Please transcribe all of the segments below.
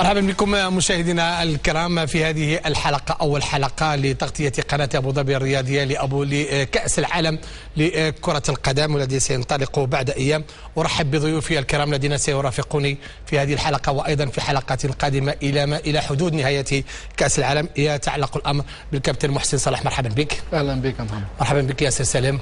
مرحبا بكم مشاهدينا الكرام في هذه الحلقة، أول حلقة لتغطية قناة أبو ظبي الرياضية لكأس العالم لكرة القدم والذي سينطلق بعد أيام. أرحب بضيوفي الكرام الذين سيرافقوني في هذه الحلقة وأيضا في حلقات قادمة إلى حدود نهاية كأس العالم. يتعلق الأمر بالكابتن محسن صلاح. مرحبا بك. أهلا بك محمد. مرحبا بك ياسر سالم.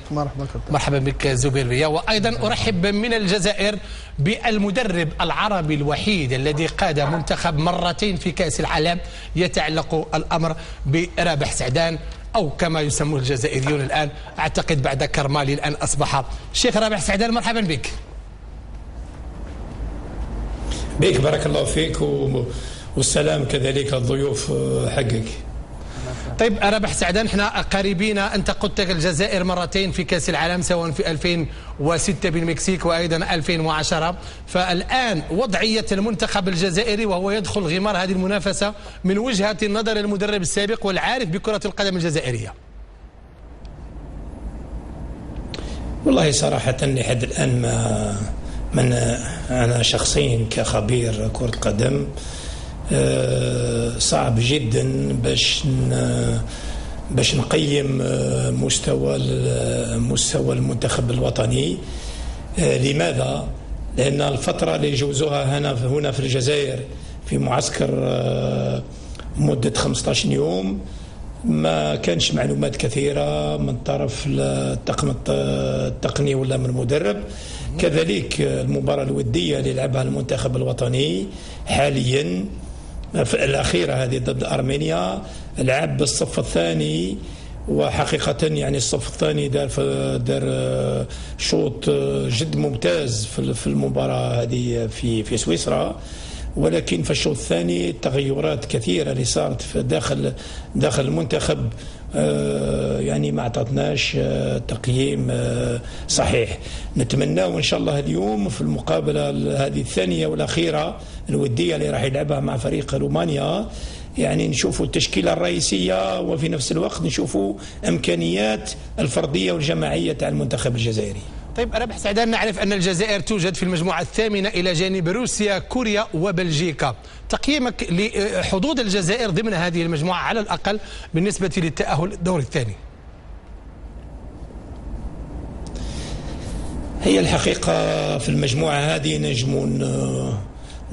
مرحبا بك زبير بيا. وأيضا أرحب من الجزائر بالمدرب العربي الوحيد الذي قاد منتخب مرتين في كأس العالم. يتعلق الأمر برابح سعدان، أو كما يسموه الجزائريون الآن، أعتقد بعد كرمالي الآن أصبح الشيخ رابح سعدان. مرحبا بك. بارك الله فيك والسلام كذلك الضيوف حقك. طيب رابح سعدان، احنا قريبين، انت قدت الجزائر مرتين في كاس العالم، سواء في 2006 بالمكسيك وايضا 2010، فالان وضعيه المنتخب الجزائري وهو يدخل غمار هذه المنافسه من وجهه نظر المدرب السابق والعارف بكره القدم الجزائريه. والله صراحه لحد الان من انا شخصيا كخبير كره قدم صعب جدا باش نقيم مستوى المنتخب الوطني. لماذا؟ لأن الفترة اللي جوزوها هنا في الجزائر في معسكر مدة 15 يوم ما كانش معلومات كثيرة من طرف الطاقم التقني ولا من المدرب. كذلك المباراة الودية اللي لعبها المنتخب الوطني حاليا في الأخيرة هذه ضد أرمينيا لعب بالصف الثاني، وحقيقة يعني الصف الثاني دار شوط جد ممتاز في المباراة هذه في سويسرا، ولكن في الشوط الثاني تغيرات كثيرة اللي صارت في داخل المنتخب يعني ما اعطتناش تقييم صحيح. نتمنى وان شاء الله اليوم في المقابله هذه الثانيه والاخيره الوديه اللي راح يلعبها مع فريق رومانيا يعني نشوفوا التشكيله الرئيسيه، وفي نفس الوقت نشوفوا امكانيات الفرديه والجماعيه تاع المنتخب الجزائري. طيب رابح سعدان، نعرف أن الجزائر توجد في المجموعة الثامنة إلى جانب روسيا، كوريا وبلجيكا. تقييمك لحظوظ الجزائر ضمن هذه المجموعة على الأقل بالنسبة للتأهل الدور الثاني؟ هي الحقيقة في المجموعة هذه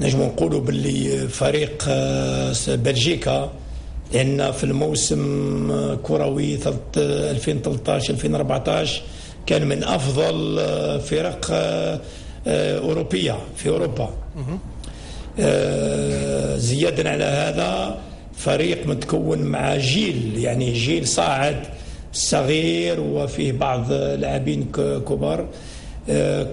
نجم نقولوا باللي فريق بلجيكا، لأن في الموسم كروي 2013-2014 كان من أفضل فرق أوروبية في أوروبا. زيادة على هذا فريق متكون مع جيل صاعد صغير وفيه بعض لاعبين كبار،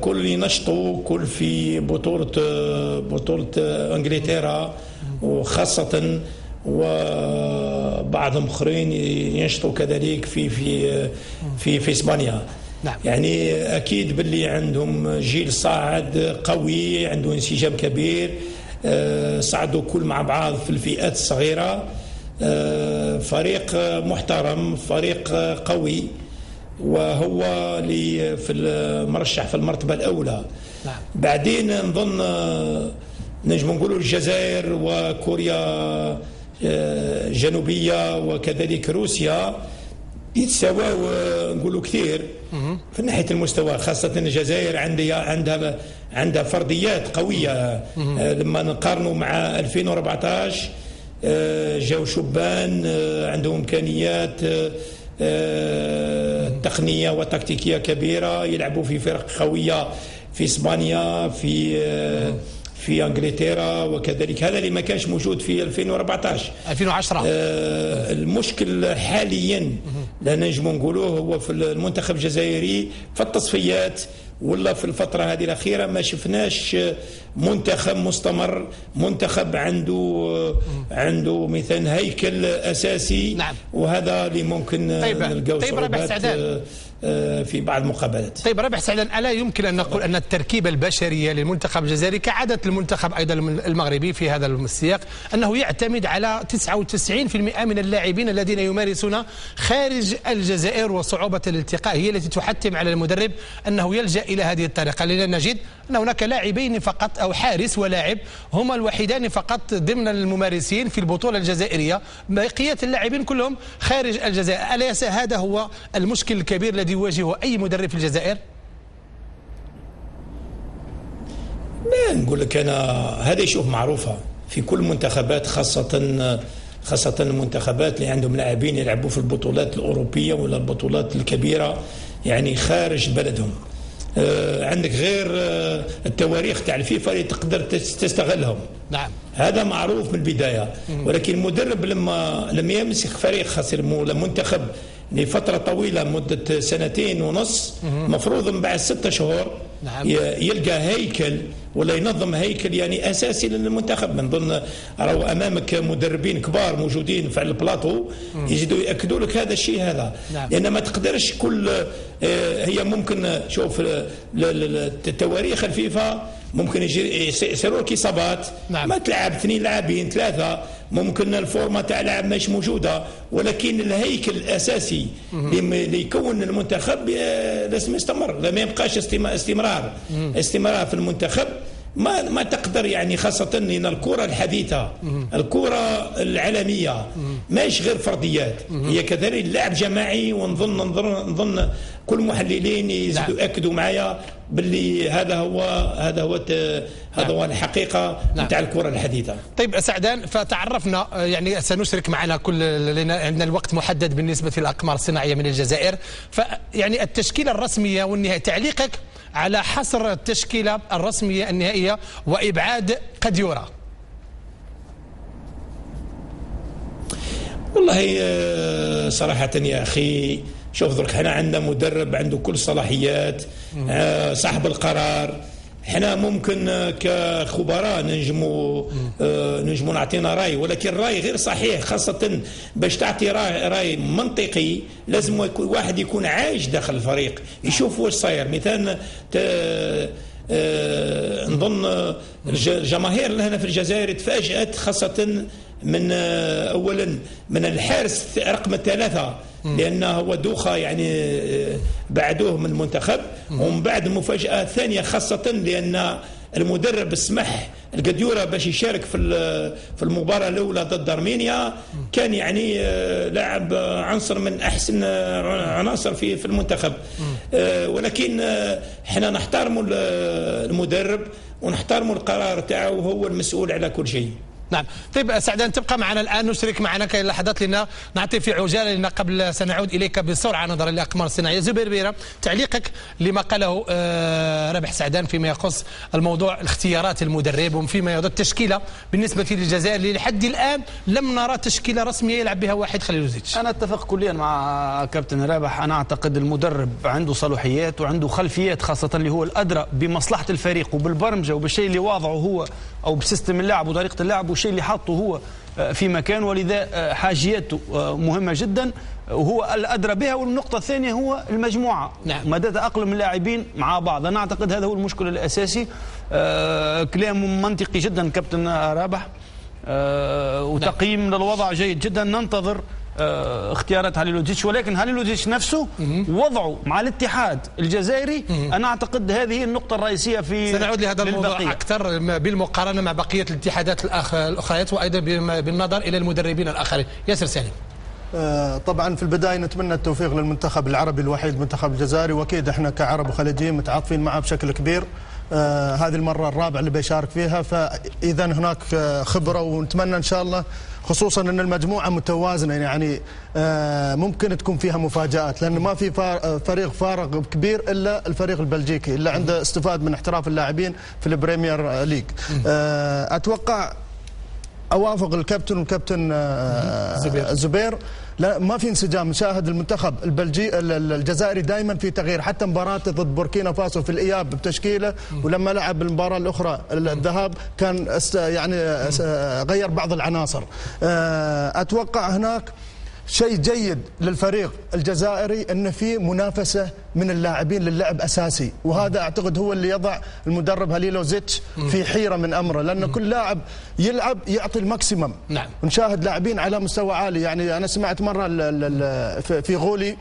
كل ينشطوا كل في بطولة انجلترا، وخاصة وبعضهم اخرين ينشطوا كذلك في اسبانيا. نعم. يعني اكيد باللي عندهم جيل صاعد قوي، عنده انسجام كبير، صعدوا كل مع بعض في الفئات الصغيره، فريق محترم، فريق قوي، وهو اللي في المرشح في المرتبه الاولى. نعم. بعدين نظن نجم نقولوا الجزائر وكوريا جنوبيه وكذلك روسيا يتساواوا نقولوا كثير في ناحيه المستوى، خاصه الجزائر عندها فرديات قويه. لما نقارنوا مع 2014 جاوا شبان عندهم امكانيات تقنيه وتكتيكيه كبيره، يلعبوا في فرق قويه في اسبانيا في انجلترا وكذلك. هذا اللي ما كانش موجود في 2010. المشكل حاليا لا نجم نقولوه هو في المنتخب الجزائري في التصفيات ولا في الفترة هذه الأخيرة ما شفناش منتخب مستمر، منتخب عنده مثلا هيكل أساسي. نعم. وهذا اللي ممكن نلقاو صعوبات في بعض المقابلات. طيب رابح سعدان، ألا يمكن أن نقول أن التركيبة البشرية للمنتخب الجزائري كعادة المنتخب أيضا المغربي في هذا السياق أنه يعتمد على 99% من اللاعبين الذين يمارسون خارج الجزائر، وصعوبة الالتقاء هي التي تحتم على المدرب أنه يلجأ إلى هذه الطريقة، لأن نجد أن هناك لاعبين فقط أو حارس ولاعب هما الوحيدان فقط ضمن الممارسين في البطولة الجزائرية، بقية اللاعبين كلهم خارج الجزائر. أليس هذا هو المشكل الكبير الذي يواجهه أي مدرب في الجزائر؟ لا نقول لك أنا هذه شوف معروفة في كل المنتخبات، خاصة المنتخبات اللي عندهم لاعبين يلعبوا في البطولات الأوروبية ولا البطولات الكبيرة يعني خارج بلدهم. عندك غير التواريخ تاع الفيفا اللي تقدر تستغلهم. نعم هذا معروف من البداية. ولكن المدرب لما يمسك فريق خاصة المنتخب لفترة طويلة مدة 2.5 سنين، مفروض من بعد 6 شهور نعم. يلقى هيكل ولا ينظم هيكل يعني أساسي للمنتخب. من ضمن راهو أمامك مدربين كبار موجودين في البلاطو يجدوا يأكدوا لك هذا الشيء هذا. نعم. لأن ما تقدرش كل هي ممكن شوف تواريخ الفيفا ممكن يصيروا لك إصابات. نعم. ما تلعب 2 لاعبين 3، ممكن الفورمه تاع لاعب مش موجوده، ولكن الهيكل الاساسي اللي يكون المنتخب لازم يستمر. لا ما يبقاش استمرار في المنتخب. ما تقدر يعني خاصة ان الكرة الحديثة الكرة العالمية ماهيش غير فرديات، هي كذلك اللعب جماعي. ونظن كل المحللين يأكدوا معايا باللي هذا هو الحقيقة نتاع الكرة الحديثة. طيب سعدان، فتعرفنا يعني سنشرك معنا لأن عندنا الوقت محدد بالنسبة للأقمار الصناعية من الجزائر، فيعني التشكيلة الرسمية والنهائية، تعليقك على حصر التشكيلة الرسمية النهائية وإبعاد قد يرى. والله صراحة يا أخي شوف درك حنا عندنا مدرب عنده كل الصلاحيات، صاحب القرار. حنا ممكن كخبراء نجموا نعطينا راي، ولكن الراي غير صحيح. خاصة باش تعطي راي منطقي لازم واحد يكون عايش داخل الفريق يشوف واش صاير. مثلا نظن الجماهير هنا في الجزائر تفاجأت خاصة من اولا من الحارس رقم 3 لانه هو دوخه يعني بعدوه من المنتخب. ومن بعد المفاجاه الثانيه خاصه لان المدرب سمح القديوره باش يشارك في المباراه الاولى ضد ارمينيا، كان يعني لاعب عنصر من احسن عناصر في المنتخب. ولكن احنا نحترموا المدرب ونحترموا القرار تاعو وهو المسؤول على كل شيء. نعم. طيب سعدان تبقى معنا الآن، نشرك معنا كاين لحظات لنا نعطي في عجالة لنا قبل سنعود إليك بسرعة نظرا للأقمار الصناعية. زبير بيرة، تعليقك لما قاله رابح سعدان فيما يخص الموضوع اختيارات المدرب وفيما يخص التشكيلة بالنسبة للجزائر اللي لحد الآن لم نرى تشكيلة رسمية يلعب بها واحد خليلوزيتش. أنا أتفق كليا مع كابتن رابح. أنا أعتقد المدرب عنده صلاحيات وعنده خلفيات، خاصة اللي هو الأدرى بمصلحة الفريق وبالبرمجة وبالشيء اللي واضعه هو أو بسيستم اللعب وطريقة اللعب والشيء اللي حاطه هو في مكان، ولذا حاجياته مهمة جدا وهو الأدرى بها. والنقطة الثانية هو المجموعة. نعم. مدى تأقلم اللاعبين مع بعض. أنا أعتقد هذا هو المشكل الأساسي. كلام منطقي جدا كابتن رابح، وتقييم للوضع جيد جدا. ننتظر اختيارات هاليلوزيتش، ولكن هاليلوزيتش نفسه وضعه مع الاتحاد الجزائري أنا أعتقد هذه هي النقطة الرئيسية في سنعود لهذا الموضوع أكثر بالمقارنة مع بقية الاتحادات الأخريات وأيضا بالنظر إلى المدربين الآخرين. ياسر سالم. طبعا في البداية نتمنى التوفيق للمنتخب العربي الوحيد المنتخب الجزائري، واكيد احنا كعرب وخليجيين متعاطفين معه بشكل كبير. هذه المرة الرابعة اللي بيشارك فيها، فإذا هناك خبرة ونتمنى إن شاء الله، خصوصا أن المجموعة متوازنة يعني ممكن تكون فيها مفاجآت، لأن ما في فريق فارق كبير إلا الفريق البلجيكي اللي عنده استفاد من احتراف اللاعبين في البريمير ليج. أتوقع أوافق الكابتن والكابتن زبير. لا ما في انسجام. نشاهد المنتخب الجزائري دائما في تغيير، حتى مباراته ضد بوركينا فاسو في الإياب بتشكيله، ولما لعب المباراة الأخرى الذهاب كان يعني غير بعض العناصر. أتوقع هناك شيء جيد للفريق الجزائري ان في منافسه من اللاعبين للعب اساسي، وهذا اعتقد هو اللي يضع المدرب هاليلوزيتش في حيره من امره، لان كل لاعب يلعب يعطي الماكسيمم. نعم. ونشاهد لاعبين على مستوى عالي، يعني انا سمعت مره في غولي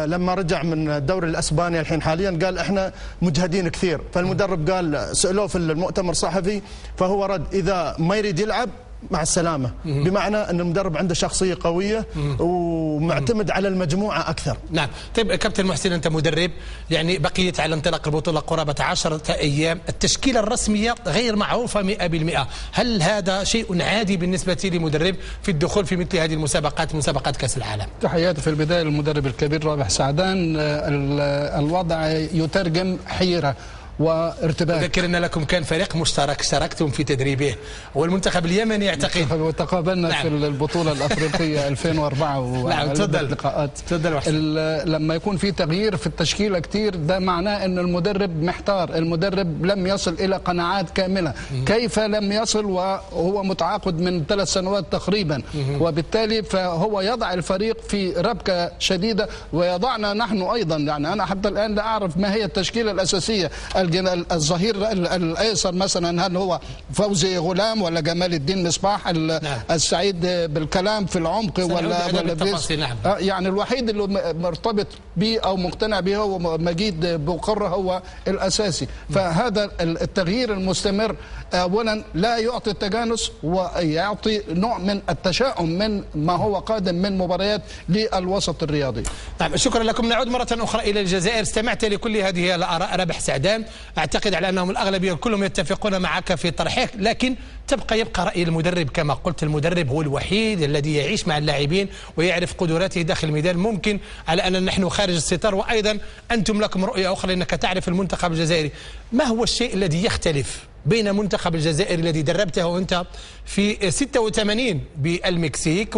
لما رجع من الدوري الاسباني الحين حاليا قال احنا مجهدين كثير، فالمدرب قال سالوه في المؤتمر الصحفي فهو رد اذا ما يريد يلعب مع السلامة، بمعنى أن المدرب عنده شخصية قوية ومعتمد على المجموعة أكثر. نعم. طيب كابتن محسن، أنت مدرب، يعني بقيت على انطلاق البطولة قرابة 10 أيام، التشكيلة الرسمية غير معروفة 100%، هل هذا شيء عادي بالنسبة لمدرب في الدخول في مثل هذه المسابقات، مسابقات كأس العالم؟ تحياتي في البداية للمدرب الكبير رابح سعدان. الوضع يترجم حيرة وارتباك. أذكر أن لكم كان فريق مشترك اشتركتم في تدريبه والمنتخب اليمني يعتقد، وتقابلنا نعم. في البطولة الأفريقية 2004 لقاءات. لما يكون في تغيير في التشكيلة كتير ده معناه أن المدرب محتار، المدرب لم يصل إلى قناعات كاملة. كيف لم يصل وهو متعاقد من 3 سنوات تقريبا؟ وبالتالي فهو يضع الفريق في ربكة شديدة ويضعنا نحن أيضا. يعني أنا حتى الآن لا أعرف ما هي التشكيلة الأساسية. الظهير الايسر مثلا هل هو فوزي غلام ولا جمال الدين مصباح؟ نعم. السعيد بالكلام في العمق ولا نعم. يعني الوحيد اللي مرتبط به او مقتنع به هو مجيد بقرة، هو الاساسي. فهذا التغيير المستمر اولا لا يعطي التجانس ويعطي نوع من التشاؤم من ما هو قادم من مباريات للوسط الرياضي. طيب شكرا لكم. نعود مرة أخرى إلى الجزائر. استمعت لكل هذه الآراء رابح سعدان، أعتقد على أنهم الأغلبية كلهم يتفقون معك في طرحك، لكن يبقى رأي المدرب. كما قلت المدرب هو الوحيد الذي يعيش مع اللاعبين ويعرف قدراته داخل الميدان. ممكن على أن نحن خارج الستار، وأيضا أنتم لكم رؤية أخرى لأنك تعرف المنتخب الجزائري. ما هو الشيء الذي يختلف بين منتخب الجزائر الذي دربته أنت في 86 بالمكسيك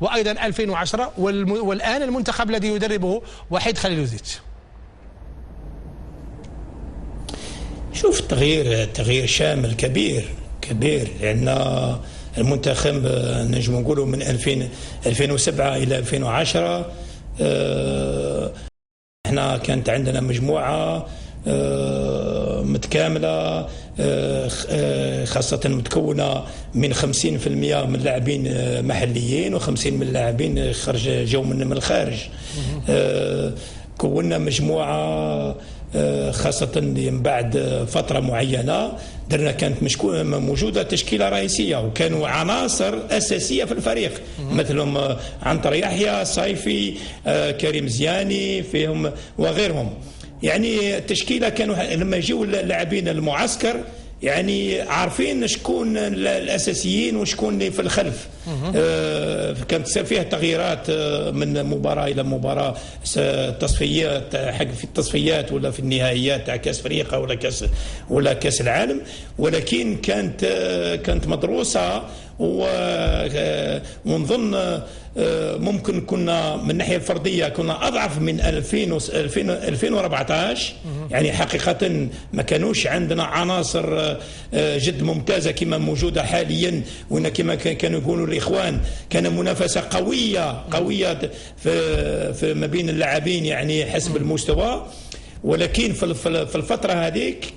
وأيضا 2010 والآن المنتخب الذي يدربه وحيد خليلوزيتش؟ شوف تغيير شامل كبير لأن المنتخب نجم نقولوا من 2007 إلى 2010 احنا كانت عندنا مجموعة متكاملة، خاصة متكونة من 50% من لاعبين محليين و50 من لاعبين جو من الخارج. كونا مجموعة خاصة من بعد فترة معينة درنا كانت موجودة تشكيلة رئيسية وكانوا عناصر أساسية في الفريق، مثلهم عنتر يحيى، صيفي، كريم زياني فيهم وغيرهم. يعني التشكيلة كانوا لما يجيوا اللاعبين المعسكر يعني عارفين شكون الأساسيين وشكون اللي في الخلف. كانت تصير فيها تغييرات من مباراة إلى مباراة، تصفيات حق في التصفيات ولا في النهائيات تاع كأس أفريقيا ولا كأس العالم، ولكن كانت مدروسة ونظن ممكن كنا من الناحية الفردية كنا أضعف من 2014. يعني حقيقة ما كانوش عندنا عناصر جد ممتازة كما موجودة حاليا، وإن كما كانوا يقولوا الإخوان كان منافسة قوية في ما بين اللاعبين يعني حسب المستوى. ولكن في الفترة هذيك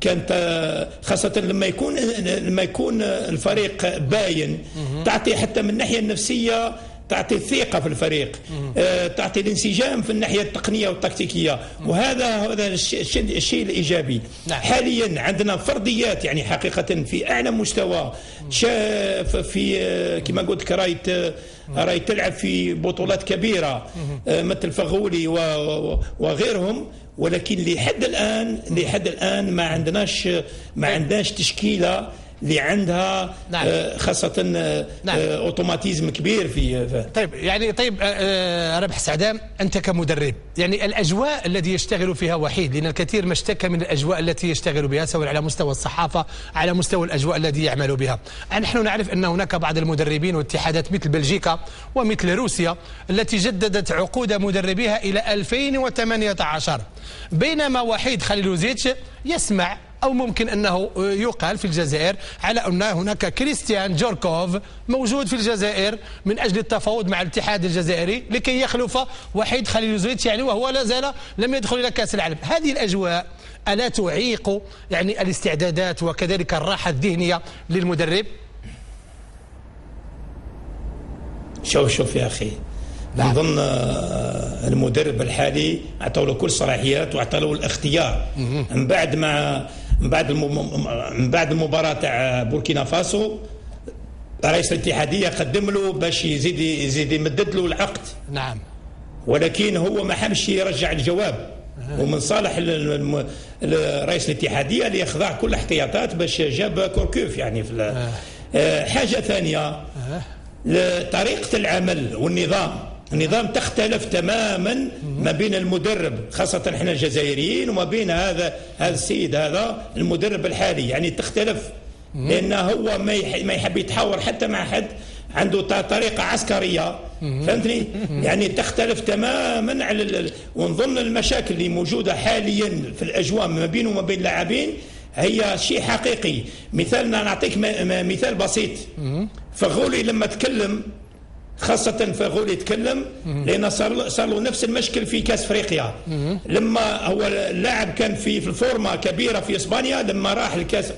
كانت خاصة لما يكون الفريق باين، تعطي حتى من الناحية النفسية تعطي الثقة في الفريق، تعطي الانسجام في الناحية التقنية والتكتيكية، وهذا الشيء الإيجابي. نعم. حاليا عندنا فرديات يعني حقيقة في أعلى مستوى، في كما قلت راي تلعب في بطولات كبيرة مثل فغولي وغيرهم، ولكن لحد الآن ما عندناش تشكيلة اللي عندها نعم. خاصة نعم. اوتوماتيزم كبير في طيب رابح سعدان، أنت كمدرب يعني الأجواء التي يشتغل فيها وحيد، لأن الكثير ما اشتكى من الأجواء التي يشتغل بها سواء على مستوى الصحافة على مستوى الأجواء التي يعمل بها. نحن نعرف أن هناك بعض المدربين واتحادات مثل بلجيكا ومثل روسيا التي جددت عقود مدربيها إلى 2018، بينما وحيد خليلوزيتش يسمع أو ممكن أنه يقال في الجزائر على أن هناك كريستيان جوركوف موجود في الجزائر من أجل التفاوض مع الاتحاد الجزائري لكي يخلف وحيد خليل زويت، يعني وهو لا زال لم يدخل إلى كأس العالم. هذه الأجواء ألا تعيق يعني الاستعدادات وكذلك الراحة الذهنية للمدرب؟ شوف يا أخي، نظن المدرب الحالي أعطوا له كل صلاحيات وأعطوا له الاختيار من بعد المباراة تاع بوركينا فاسو. رئيس الاتحادية قدم له باش يزيد يمدد له العقد. نعم. ولكن هو ما حبش يرجع الجواب، ومن صالح رئيس الاتحادية اللي يخضع كل الاحتياطات باش جاب كوركوف يعني في حاجة ثانية. طريقة العمل والنظام تختلف تماما ما بين المدرب، خاصة احنا الجزائريين، وما بين هذا السيد هذا المدرب الحالي، يعني تختلف، لأنه هو ما يحب يتحاور حتى مع حد، عنده طريقة عسكرية، فهمتني؟ يعني تختلف تماما على ونظن المشاكل اللي موجودة حاليا في الأجواء ما بينه وما بين اللاعبين هي شيء حقيقي. نعطيك مثال بسيط. فغولي لما تكلم، خاصة فغولي يتكلم لأن صار له نفس المشكل في كأس افريقيا. لما هو اللاعب كان في الفورمة كبيرة في اسبانيا، لما راح الكاس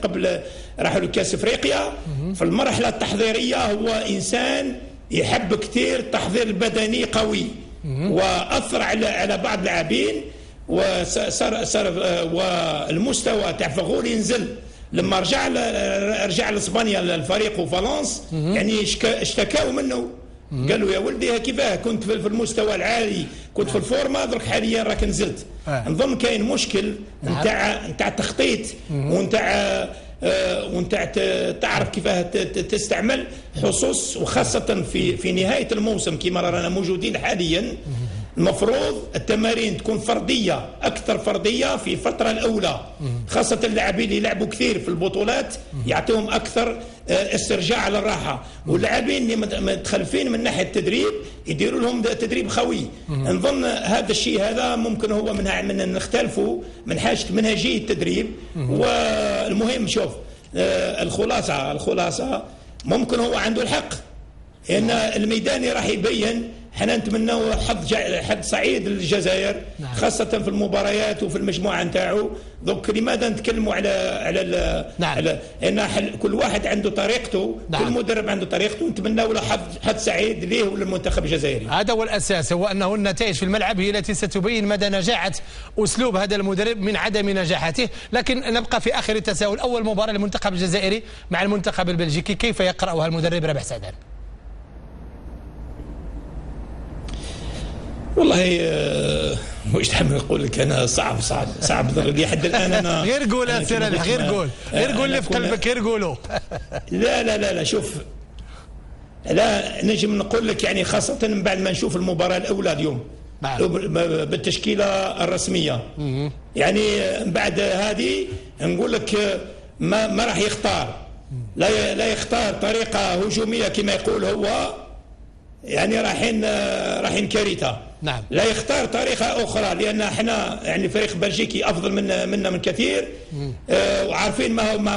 راحوا لكأس افريقيا في المرحلة التحضيرية، هو إنسان يحب كثير التحضير البدني قوي، وأثر على بعض اللاعبين، وصار والمستوى تاع فغولي ينزل. لما رجع لاسبانيا للفريق وفالنس يعني اشتكاوا منه، قالوا يا ولدي كيفاه كنت في المستوى العالي، كنت في الفورمه، درك حاليا راك نزلت. نظن كاين مشكل نتاع التخطيط، ونتاع تعرف كيفاه تستعمل حصص، وخاصه في نهايه الموسم كما رانا موجودين حاليا. المفروض التمارين تكون فردية، أكثر فردية في الفترة الأولى، خاصة اللاعبين اللي يلعبوا كثير في البطولات يعطيهم أكثر استرجاع للراحة، واللاعبين اللي متخلفين من ناحية التدريب يديروا لهم تدريب خوي. نظن هذا الشيء هذا ممكن هو من نختلفوا من حاجة منهجية التدريب. والمهم شوف الخلاصة ممكن هو عنده الحق، لأن الميداني راح يبين. حنا نتمنوا حظ سعيد للجزائر، خاصة في المباريات وفي المجموعة نتاعو. دوك لماذا نتكلموا على ان كل واحد عنده طريقته، كل مدرب عنده طريقته، نتمنوا له حظ سعيد ليه وللمنتخب الجزائري. هذا هو الأساس، هو أنه النتائج في الملعب هي التي ستبين مدى نجاعة أسلوب هذا المدرب من عدم نجاحته. لكن نبقى في آخر التساؤل، أول مباراة للمنتخب الجزائري مع المنتخب البلجيكي، كيف يقرأها المدرب رابح سعدان؟ والله واش تحب نقول لك، انا صعب لحد الان. انا غير قول يا سي رابح، غير قول اللي في قلبك، غير قولوا. لا شوف، لا نجم نقول لك يعني، خاصة من بعد ما نشوف المباراة الأولى اليوم بالتشكيلة الرسمية، يعني من بعد هذه نقول لك ما راح يختار، لا يختار طريقة هجومية كما يقول هو، يعني رايحين كارثة. نعم. لا يختار طريقة أخرى، لأن احنا يعني فريق بلجيكي أفضل منا من كثير، وعارفين ما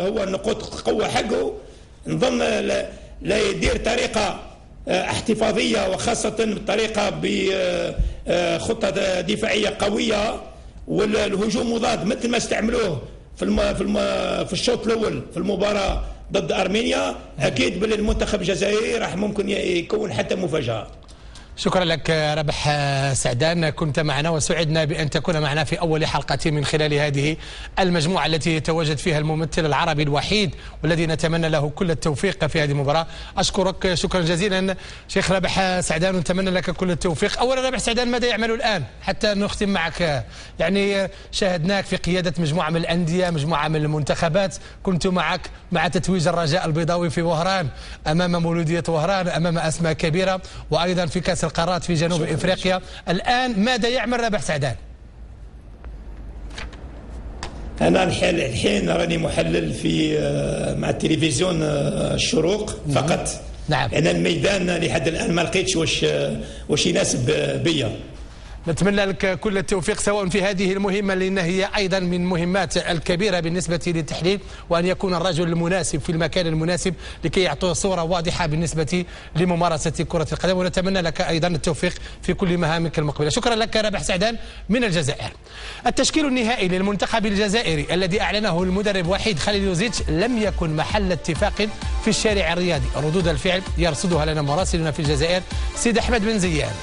هو نقاط القوة حقه. نظن لا يدير طريقة احتفاظية، وخاصة طريقة بخطة دفاعية قوية، والهجوم مضاد مثل ما استعملوه في الشوط الأول في المباراة ضد أرمينيا. أكيد بالمنتخب الجزائري راح ممكن يكون حتى مفاجأة. شكرا لك رابح سعدان، كنت معنا وسعدنا بأن تكون معنا في أول حلقة من خلال هذه المجموعة التي يتواجد فيها الممثل العربي الوحيد، والذي نتمنى له كل التوفيق في هذه المباراة. أشكرك شكرا جزيلا شيخ رابح سعدان، ونتمنى لك كل التوفيق. أولا رابح سعدان، ماذا يعمل الآن حتى نختم معك؟ يعني شاهدناك في قيادة مجموعة من الأندية، مجموعة من المنتخبات، كنت معك مع تتويج الرجاء البيضاوي في وهران أمام مولودية وهران، أمام أسماء كبيرة، وأيضا في كأس القارات في جنوب إفريقيا. الآن ماذا يعمل رابح سعدان؟ أنا الحين راني محلل مع التلفزيون الشروق فقط. نعم. أنا الميدان لحد الآن ما لقيتش واش يناسب بيا. نتمنى لك كل التوفيق سواء في هذه المهمة لأن هي أيضا من مهمات الكبيرة بالنسبة للتحليل، وأن يكون الرجل المناسب في المكان المناسب لكي يعطوا صورة واضحة بالنسبة لممارسة كرة القدم، ونتمنى لك أيضا التوفيق في كل مهامك المقبلة. شكرا لك رابح سعدان من الجزائر. التشكيل النهائي للمنتخب الجزائري الذي أعلنه المدرب وحيد خليلوزيتش لم يكن محل اتفاق في الشارع الرياضي. ردود الفعل يرصدها لنا مراسلنا في الجزائر سيد أحمد بن زيان.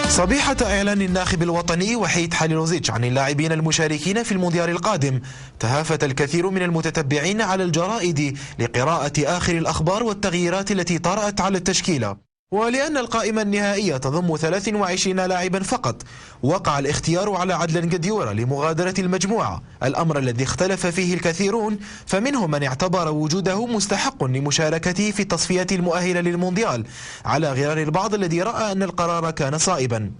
صبيحة إعلان الناخب الوطني وحيد خليلوزيتش عن اللاعبين المشاركين في المونديال القادم، تهافت الكثير من المتتبعين على الجرائد لقراءة آخر الأخبار والتغييرات التي طرأت على التشكيلة. ولأن القائمة النهائية تضم 23 لاعبا فقط، وقع الاختيار على عدلان قديورة لمغادرة المجموعة، الأمر الذي اختلف فيه الكثيرون، فمنهم من اعتبر وجوده مستحق لمشاركته في التصفيات المؤهلة للمونديال، على غرار البعض الذي رأى أن القرار كان صائبا.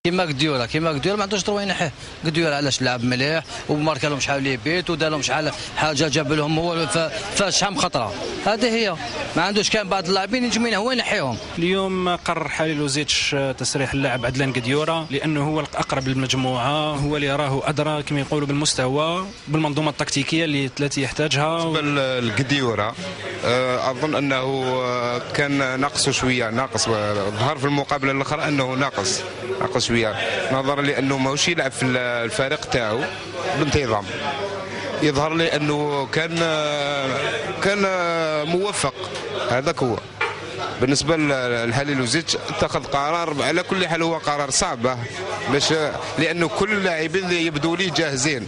كيما قديوره ما عندوش دروي ينحيه. قديوره علاش لعب مليح وماركا لهم شحال لي بيت ودار لهم شحال حاجه جاب لهم هو فشحال خطره، هذه هي. ما عندوش كان بعض اللاعبين يجمعين هو ينحيهم. اليوم قرر خليلوزيتش تسريح اللاعب عدلان قديوره لانه هو الاقرب للمجموعه، هو اللي راه ادرى كما يقولوا بالمستوى بالمنظومه التكتيكيه التي يحتاجها. بالنسبه للقديوره اظن انه كان ناقصه شويه، ناقص ظهر في المقابله الاخرى انه ناقص شويه نظرا لانه ماهوش يلعب في الفريق تاعو بانتظام. يظهر لي انه كان موفق، هذاك هو. بالنسبه لخليلوزيتش اتخذ قرار على كل حال هو قرار صعب، باش لانه كل اللاعبين يبدو لي جاهزين،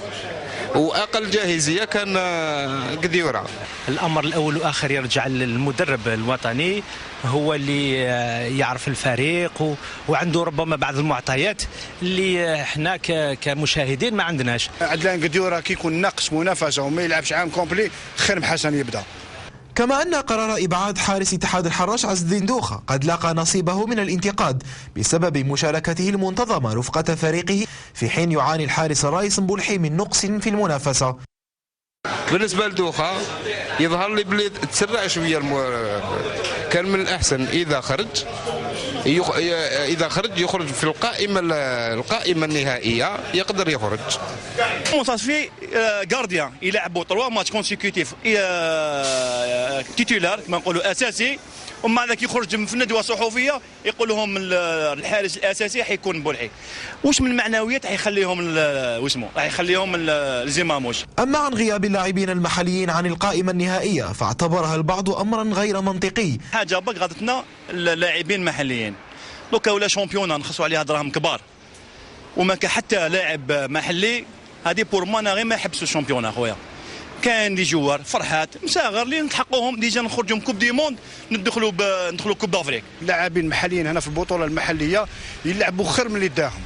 واقل جاهزيه كان قديوره. الامر الاول واخر يرجع للمدرب الوطني، هو اللي يعرف الفريق وعنده ربما بعض المعطيات اللي احنا كمشاهدين ما عندناش. عدلان قديوره كي يكون ناقص منافسه وما يلعبش عام كومبلي خير من حسن يبدا. كما أن قرار إبعاد حارس اتحاد الحراش عز الدين دوخة قد لاقى نصيبه من الانتقاد بسبب مشاركته المنتظمة رفقة فريقه، في حين يعاني الحارس رايس مبولحي من نقص في المنافسة. بالنسبة لدوخة يظهر لي بلي تسرع شوية، كان من الأحسن إذا يخرج في القائمة النهائية، يقدر يخرج. منتصفي غارديان يلعبوا 3 ماتش كونسيكوتيف تيتولار كما نقولوا اساسي، ومع ذلك يخرج في الندوه الصحفيه يقول لهم الحارس الاساسي حيكون بولحي. واش من معنويات حيخليهم واسمه حيخليهم الزماموش. اما عن غياب اللاعبين المحليين عن القائمه النهائيه فاعتبرها البعض امرا غير منطقي. حاجه بقعدتنا اللاعبين المحليين، دوكا ولا شامبيونا نخصوا عليها دراهم كبار وما كان حتى لاعب محلي، هذه بور مانا غير ما يحبسوا الشامبيونا خويا. كان دي جوار فرحات مساغر اللي نتحقوهم ديجا نخرجوا من كوب دي موند ندخلوا كوب دافريك. اللاعبين المحليين هنا في البطوله المحليه يلعبوا خير من اللي داهم.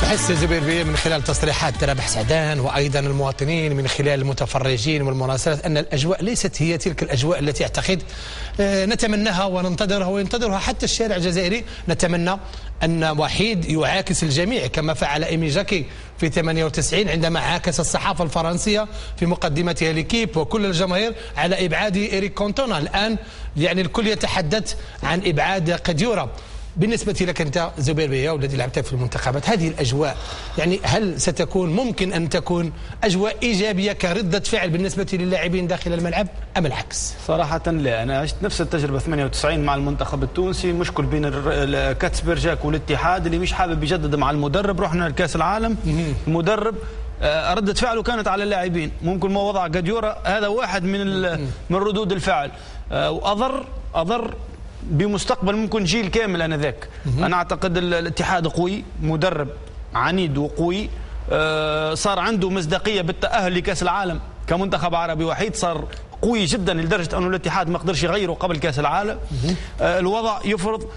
تحس زبير بيه من خلال تصريحات رابح سعدان وأيضا المواطنين من خلال المتفرجين والمراسلات أن الأجواء ليست هي تلك الأجواء التي أعتقد نتمناها وننتظرها وينتظرها حتى الشارع الجزائري. نتمنى أن وحيد يعاكس الجميع كما فعل إيمي جاكي في 98 عندما عاكس الصحافة الفرنسية في مقدمتها ليكيب وكل الجماهير على إبعاد إيريك كونتونا. الآن يعني الكل يتحدث عن إبعاد قديورة. بالنسبة لك أنت زبير بيا والذي لعبت في المنتخبات، هذه الأجواء يعني هل ستكون ممكن أن تكون أجواء إيجابية كردة فعل بالنسبة للاعبين داخل الملعب أم العكس؟ صراحة لا، أنا عشت نفس التجربة 98 مع المنتخب التونسي، مشكل بين كاتسبرجاك والاتحاد اللي مش حابب يجدد مع المدرب. رحنا لكأس العالم، المدرب ردة فعله كانت على اللاعبين، ممكن ما وضع غاديورا هذا واحد من ردود الفعل، وأضر بمستقبل ممكن جيل كامل انذاك. انا اعتقد الاتحاد قوي، مدرب عنيد وقوي، صار عنده مصداقيه بالتاهل لكاس العالم كمنتخب عربي وحيد، صار قوي جدا لدرجه انه الاتحاد ما قدرش يغيره قبل كاس العالم. الوضع يفرض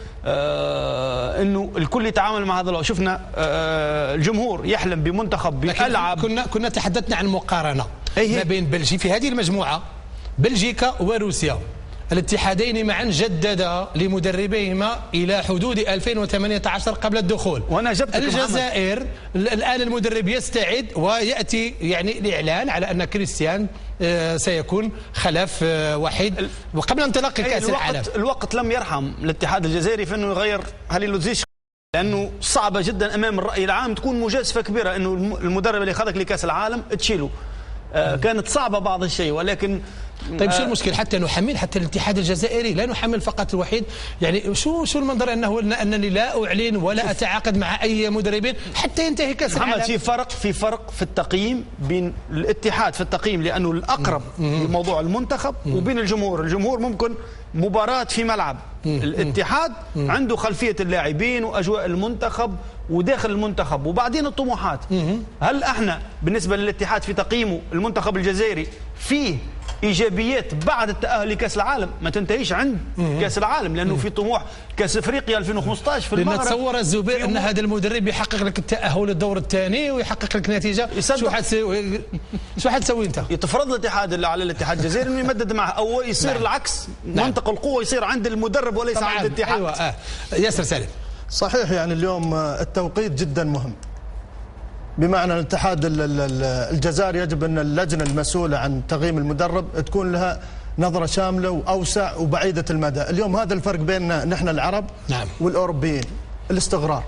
انه الكل يتعامل مع هذا الوضع. شفنا الجمهور يحلم بمنتخب بيلعب. كنا تحدثنا عن مقارنه ما بين بلجيكا في هذه المجموعه، بلجيكا وروسيا، الاتحادين معا جددا لمدربيهما الى حدود 2018 قبل الدخول. وانا جبت الجزائر الان المدرب يستعد وياتي يعني الاعلان على ان كريستيان سيكون خلف وحيد وقبل انطلاق كاس العالم. الوقت لم يرحم الاتحاد الجزائري في انه يغير هاليلوزيش، لانه صعبه جدا امام الراي العام، تكون مجازفه كبيره انه المدرب اللي خذك لكاس العالم تشيله. كانت صعبه بعض الشيء، ولكن طيب شو المشكل حتى نحمل حتى الاتحاد الجزائري، لا نحمل فقط الوحيد. يعني شو المنظر انني لا اعلن ولا اتعاقد مع اي مدربين حتى ينتهي كاس العالم؟ في فرق في التقييم بين الاتحاد في التقييم لانه الاقرب لموضوع المنتخب وبين الجمهور ممكن مباراة في ملعب. الاتحاد عنده خلفية اللاعبين واجواء المنتخب وداخل المنتخب وبعدين الطموحات. هل احنا بالنسبة للاتحاد في تقييمه المنتخب الجزائري فيه ايجابيات بعد التاهل لكاس العالم ما تنتهيش عند كاس العالم، لانه في طموح كاس افريقيا 2015 في المغرب. تصور الزبير ان هذا المدرب يحقق لك التاهل للدور الثاني ويحقق لك نتيجه، شو حتسوي انت؟ يتفرض الاتحاد على الاتحاد الجزائري انه يمدد معه او يصير العكس. منطق القوه يصير عند المدرب وليس عند الاتحاد. ايوه ياسر سالم. صحيح، يعني اليوم التوقيت جدا مهم، بمعنى الاتحاد الجزائري يجب أن اللجنة المسؤولة عن تقييم المدرب تكون لها نظرة شاملة وأوسع وبعيدة المدى. اليوم هذا الفرق بيننا نحن العرب والأوروبيين، الاستقرار.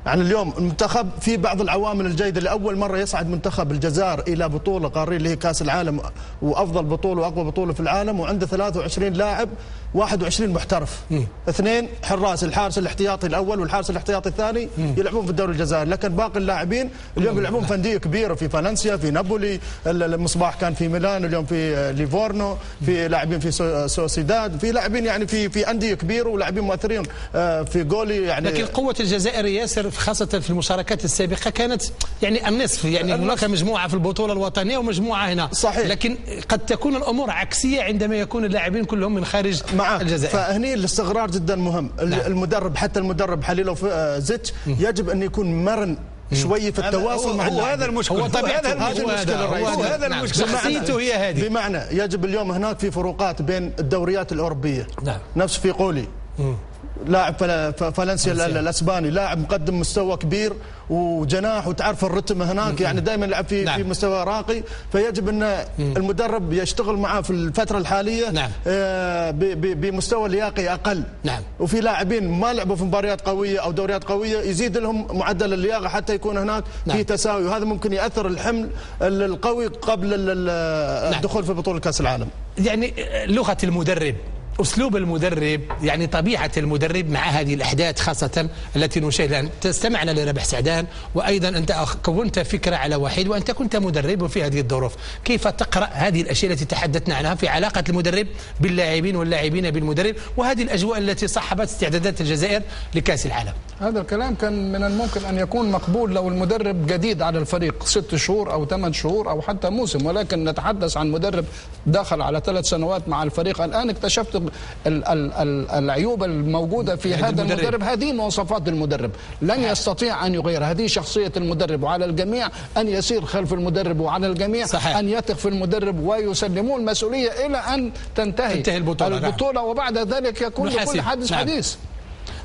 يعني اليوم المنتخب في بعض العوامل الجيدة، لأول مرة يصعد منتخب الجزائر إلى بطولة قارية اللي هي كأس العالم وأفضل بطولة وأقوى بطولة في العالم، وعنده 23 لاعب 21 محترف، 2 حراس، الحارس الاحتياطي الأول والحارس الاحتياطي الثاني يلعبون في الدوري الجزائري، لكن باقي اللاعبين اليوم يلعبون في أندية كبيرة، في فالنسيا، في نابولي، المصباح كان في ميلان، اليوم في ليفورنو، في لاعبين في سوسيداد، في لاعبين يعني في أندية كبيرة ولاعبين مؤثرين في جولي يعني. لكن قوة الجزائر ياسر خاصة في المشاركات السابقة كانت يعني النصف، يعني هناك مجموعة في البطولة الوطنية ومجموعة هنا. صحيح. لكن قد تكون الأمور عكسية عندما يكون اللاعبين كلهم من خارج الجزائر. فهني الاستقرار جدا مهم. المدرب حتى المدرب حليلو زيتش يجب أن يكون مرن شوي في التواصل مع اللاعبين. هذا المشكلة، هو طبيعته، هذا المشكلة الرئيسية، هذا المشكلة، شخصيته هي هذه. بمعنى يجب اليوم هناك في فروقات بين الدوريات الأوروبية. نفس في قولي لاعب فالنسيا الاسباني، لاعب مقدم مستوى كبير وجناح وتعرف الرتم هناك، يعني دائما يلعب في مستوى راقي، فيجب ان المدرب يشتغل معه في الفتره الحاليه بمستوى لياقي اقل. وفي لاعبين ما لعبوا في مباريات قويه او دوريات قويه يزيد لهم معدل اللياقه حتى يكون هناك في تساوي، وهذا ممكن ياثر الحمل القوي قبل الدخول في بطوله كاس العالم. يعني لغه المدرب، أسلوب المدرب، يعني طبيعة المدرب مع هذه الأحداث خاصة التي نشاهد الآن. استمعنا لربح سعدان، وأيضا أنت كونت فكرة على وحيد وأنت كنت مدرب في هذه الظروف، كيف تقرأ هذه الأشياء التي تحدثنا عنها في علاقة المدرب باللاعبين واللاعبين بالمدرب وهذه الأجواء التي صاحبت استعدادات الجزائر لكأس العالم؟ هذا الكلام كان من الممكن أن يكون مقبول لو المدرب جديد على الفريق 6 شهور أو 8 شهور أو حتى موسم، ولكن نتحدث عن مدرب دخل على 3 سنوات مع الفريق. الآن اكتشفت العيوب الموجودة في هذا المدرب. هذه مواصفات المدرب، لن يستطيع أن يغير، هذه شخصية المدرب، وعلى الجميع أن يسير خلف المدرب، وعلى الجميع أن يثق في المدرب ويسلمون المسؤولية إلى أن تنتهي البطولة وبعد ذلك يكون لكل حادث حديث.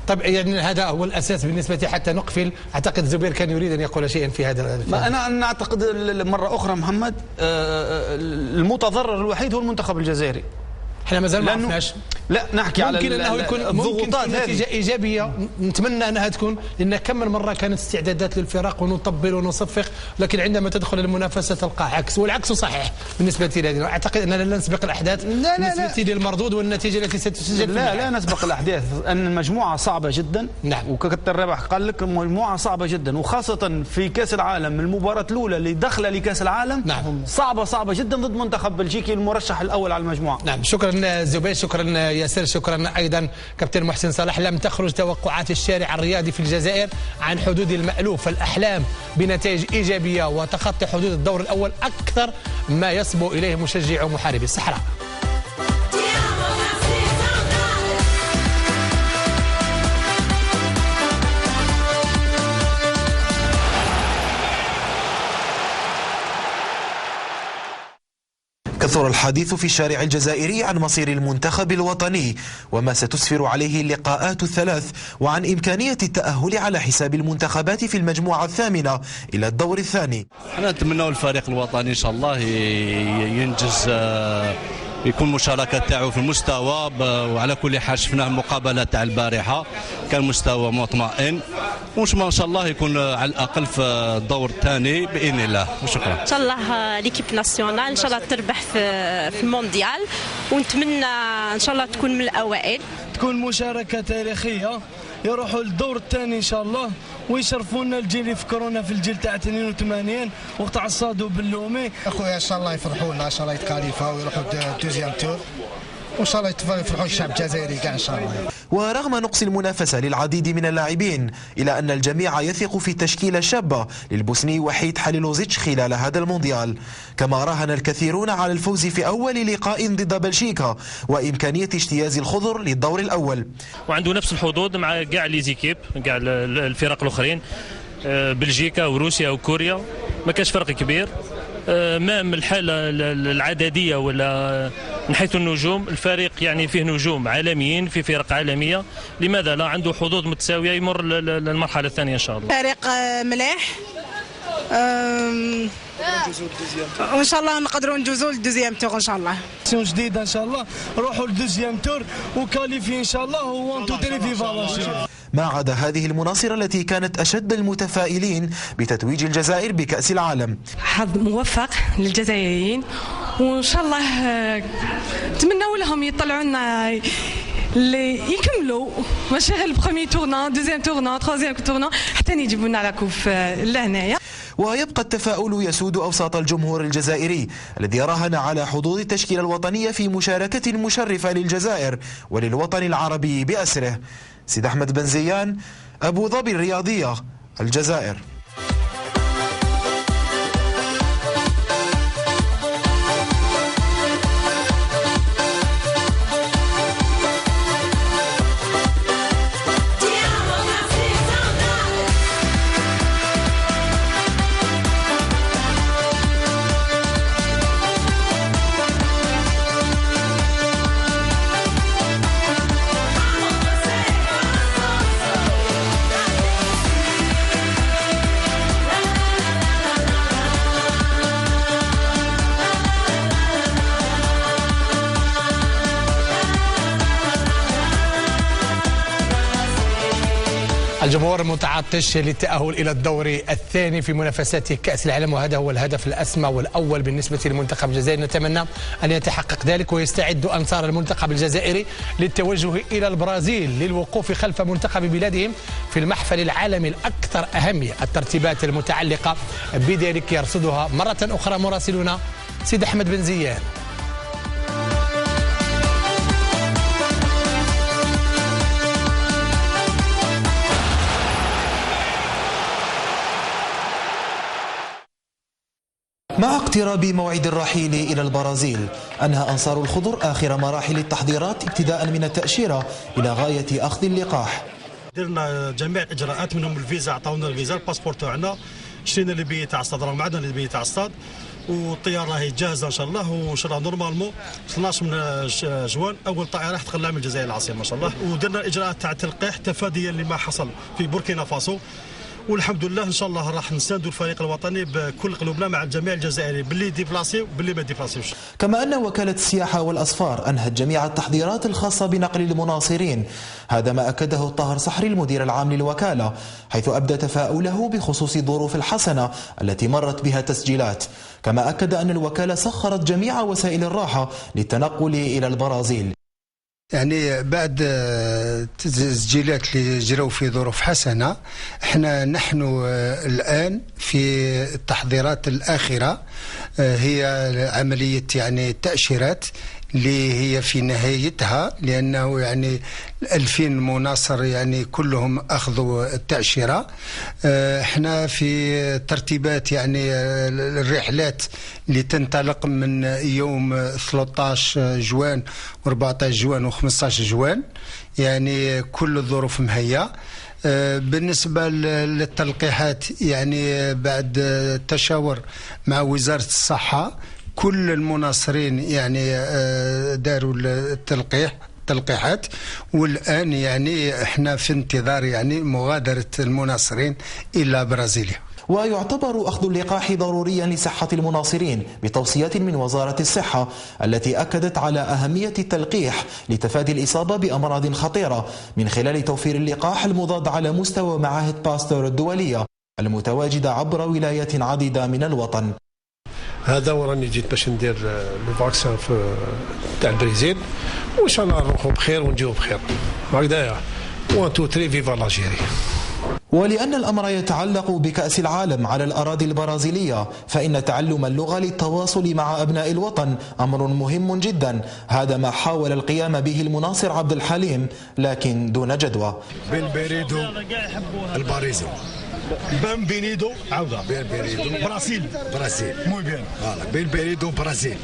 طب يعني هذا هو الأساس بالنسبة حتى نقفل. أعتقد زبير كان يريد أن يقول شيئا في هذا. أنا أعتقد مرة أخرى محمد المتضرر الوحيد هو المنتخب الجزائري. احنا مازال ما عرفناش. لا نحكي على ممكن انه يكون الضغوطات هذه نتيجه ايجابيه، نتمنى انها تكون، لان كم من مره كانت استعدادات للفرق ونطبل ونصفق، لكن عندما تدخل المنافسه تلقى عكس، والعكس صحيح بالنسبه لنا. اعتقد اننا لا نسبق الاحداث بالنسبه للمردود والنتيجه التي ستسجل. لا نسبق الاحداث، ان المجموعه صعبه جدا. نعم. وكابتن رابح قال لك مجموعه صعبه جدا، وخاصه في كاس العالم المباراه الاولى اللي داخله لكاس العالم. نعم. صعبه جدا ضد منتخب بلجيكي المرشح الاول على المجموعه. نعم. شكرا زبير، شكرا ياسر، شكرا ايضا كابتن محسن صالح. لم تخرج توقعات الشارع الرياضي في الجزائر عن حدود المألوف، فالاحلام بنتائج ايجابيه وتخطي حدود الدور الاول اكثر ما يصبو اليه مشجعو محاربي الصحراء. كثر الحديث في الشارع الجزائري عن مصير المنتخب الوطني وما ستسفر عليه اللقاءات الثلاث، وعن إمكانية التأهل على حساب المنتخبات في المجموعة الثامنة إلى الدور الثاني. أنا أتمنى الفريق الوطني إن شاء الله ينجز، يكون مشاركة تاعو في المستوى، وعلى كل حال شفنا المقابلة تاع البارحة كان مستوى مطمئن، وان شاء الله يكون على الاقل في الدور الثاني باذن الله. وشكرا. ان شاء الله ليكيب ناسيونال ان شاء الله تربح في المونديال، ونتمنى ان شاء الله تكون من الاوائل، تكون مشاركة تاريخية، يروحوا للدور الثاني ان شاء الله ويشرفونا الجيل اللي يفكرونا في الجيل تاع 82 وقت عصادوا باللومي. اخويا ان شاء الله يفرحونا، ان شاء الله يتكاليفاو ويروحوا دوزيام تور، وان شاء الله يفرحوا الشعب الجزائري كاع ان شاء الله. ورغم نقص المنافسة للعديد من اللاعبين، إلا أن الجميع يثق في التشكيلة الشابة للبوسني وحيد حليلوزيتش خلال هذا المونديال، كما راهن الكثيرون على الفوز في أول لقاء ضد بلجيكا وإمكانية اجتياز الخضر للدور الأول. وعنده نفس الحظوظ مع كاع لي زيكيب، كاع الفرق الأخرين، بلجيكا وروسيا وكوريا، ما كاش فرق كبير. ما من الحالة العددية ولا من حيث النجوم، الفريق يعني فيه نجوم عالميين في فرق عالمية، لماذا لا؟ عنده حظوظ متساوية يمر للمرحلة الثانية إن شاء الله. فريق مليح، وان شاء الله نقدروا ندوزوا للدوزيام تور ان شاء الله. جديده ان شاء الله، روحوا للدوزيام تور وكاليفي ان شاء الله، و1 2 3 فيفا. ما عدا هذه المناصرة التي كانت أشد المتفائلين بتتويج الجزائر بكأس العالم. حظ موفق للجزائريين، وإن شاء الله نتمنوا لهم يطلعوا لنا يكملوا ماشي غير البروميي تورنون، دوزيام تورنون، تروزيام تورنون، حتى يجيبوا لنا لا كوف لهنايا. ويبقى التفاؤل يسود أوساط الجمهور الجزائري الذي راهن على حظوظ التشكيلة الوطنية في مشاركة مشرفة للجزائر وللوطن العربي بأسره. سيد أحمد بن زيان، أبو ظبي الرياضية، الجزائر. الجمهور متعطش للتأهل إلى الدور الثاني في منافسات كأس العالم، وهذا هو الهدف الأسمى والأول بالنسبة للمنتخب الجزائري. نتمنى أن يتحقق ذلك ويستعد أنصار المنتخب الجزائري للتوجه إلى البرازيل للوقوف خلف منتخب بلادهم في المحفل العالمي الأكثر أهمية. الترتيبات المتعلقة بذلك يرصدها مرة أخرى مراسلنا سيد أحمد بن زيان. مع اقتراب موعد الرحيل إلى البرازيل، أنهى أنصار الخضر آخر مراحل التحضيرات ابتداء من التأشيرة إلى غاية أخذ اللقاح. درنا جميع الإجراءات، منهم الفيزا، عطاونا الفيزا، الباسبور تاعنا، شرينا لي بي تاع الصاد، راه معنا لي بي تاع الصاد، والطياره راهي جاهزه ان شاء الله، وان شاء الله نورمالمون 12 من جوان اول طائره تقلع من الجزائر العاصمه ان شاء الله. ودرنا الاجراءات تاع التلقيح تفاديا لما حصل في بوركينا فاسو، والحمد لله ان شاء الله راح نساندوا الفريق الوطني بكل قلوبنا مع الجميع الجزائري باللي ديبلاسي وباللي ما ديبلاسيوش. كما أن وكالة السياحة والأسفار أنهت جميع التحضيرات الخاصة بنقل المناصرين. هذا ما أكده الطاهر صحري المدير العام للوكالة، حيث أبدى تفاؤله بخصوص الظروف الحسنة التي مرت بها التسجيلات. كما أكد أن الوكالة سخرت جميع وسائل الراحة للتنقل إلى البرازيل. يعني بعد التسجيلات اللي جروا في ظروف حسنة، نحن الآن في التحضيرات الآخرة، هي عملية يعني التأشيرات اللي هي في نهايتها، لأنه يعني 2000 مناصر يعني كلهم أخذوا التأشيرة. احنا في ترتيبات يعني الرحلات اللي تنطلق من يوم 13 جوان و14 جوان و15 جوان، يعني كل الظروف مهيئة. بالنسبة للتلقيحات، يعني بعد التشاور مع وزارة الصحة كل المناصرين يعني داروا التلقيحات، والآن يعني احنا في انتظار يعني مغادرة المناصرين إلى برازيليا. ويعتبر أخذ اللقاح ضروريا لصحة المناصرين بتوصيات من وزارة الصحة التي أكدت على أهمية التلقيح لتفادي الإصابة بأمراض خطيرة من خلال توفير اللقاح المضاد على مستوى معاهد باستور الدولية المتواجدة عبر ولايات عديدة من الوطن. هذا وراني جيت باش ندير لو فاكسان تاع البرازيل، وان شاء الله نروحوا بخير ونجيو بخير. هكذايا 1 2 3 فيفا لاجيري. ولأن الأمر يتعلق بكأس العالم على الأراضي البرازيلية، فإن تعلم اللغة للتواصل مع أبناء الوطن أمر مهم جدا. هذا ما حاول القيام به المناصر عبد الحليم، لكن دون جدوى. بالبريدو الباريزي بامبينيدو عودة بالبريدو برازيل موي بيان بالبريدو برازيل.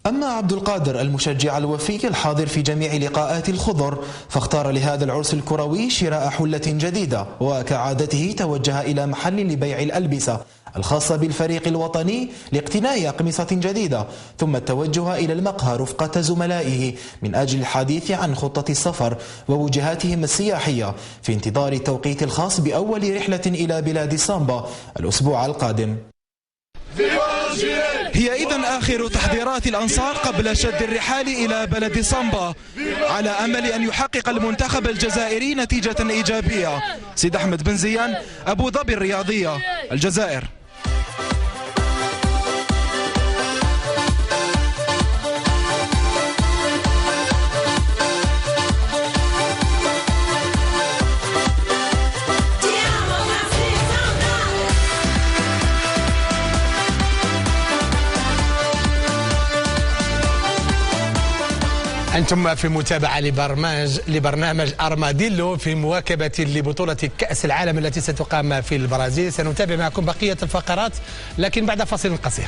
أما عبد القادر المشجع الوفي الحاضر في جميع لقاءات الخضر، فاختار لهذا العرس الكروي شراء حلة جديدة، وكعادته توجه إلى محل لبيع الألبسة الخاصة بالفريق الوطني لاقتناء أقمصة جديدة، ثم التوجه إلى المقهى رفقة زملائه من أجل الحديث عن خطة السفر ووجهاتهم السياحية في انتظار التوقيت الخاص بأول رحلة إلى بلاد سامبا الأسبوع القادم. هي إذن آخر تحضيرات الأنصار قبل شد الرحال إلى بلد سامبا، على أمل أن يحقق المنتخب الجزائري نتيجة إيجابية. سيد أحمد بن زيان، أبو ظبي الرياضية، الجزائر. أنتم في متابعة لبرنامج أرماديلو في مواكبة لبطولة كأس العالم التي ستقام في البرازيل. سنتابع معكم بقية الفقرات لكن بعد فاصل قصير.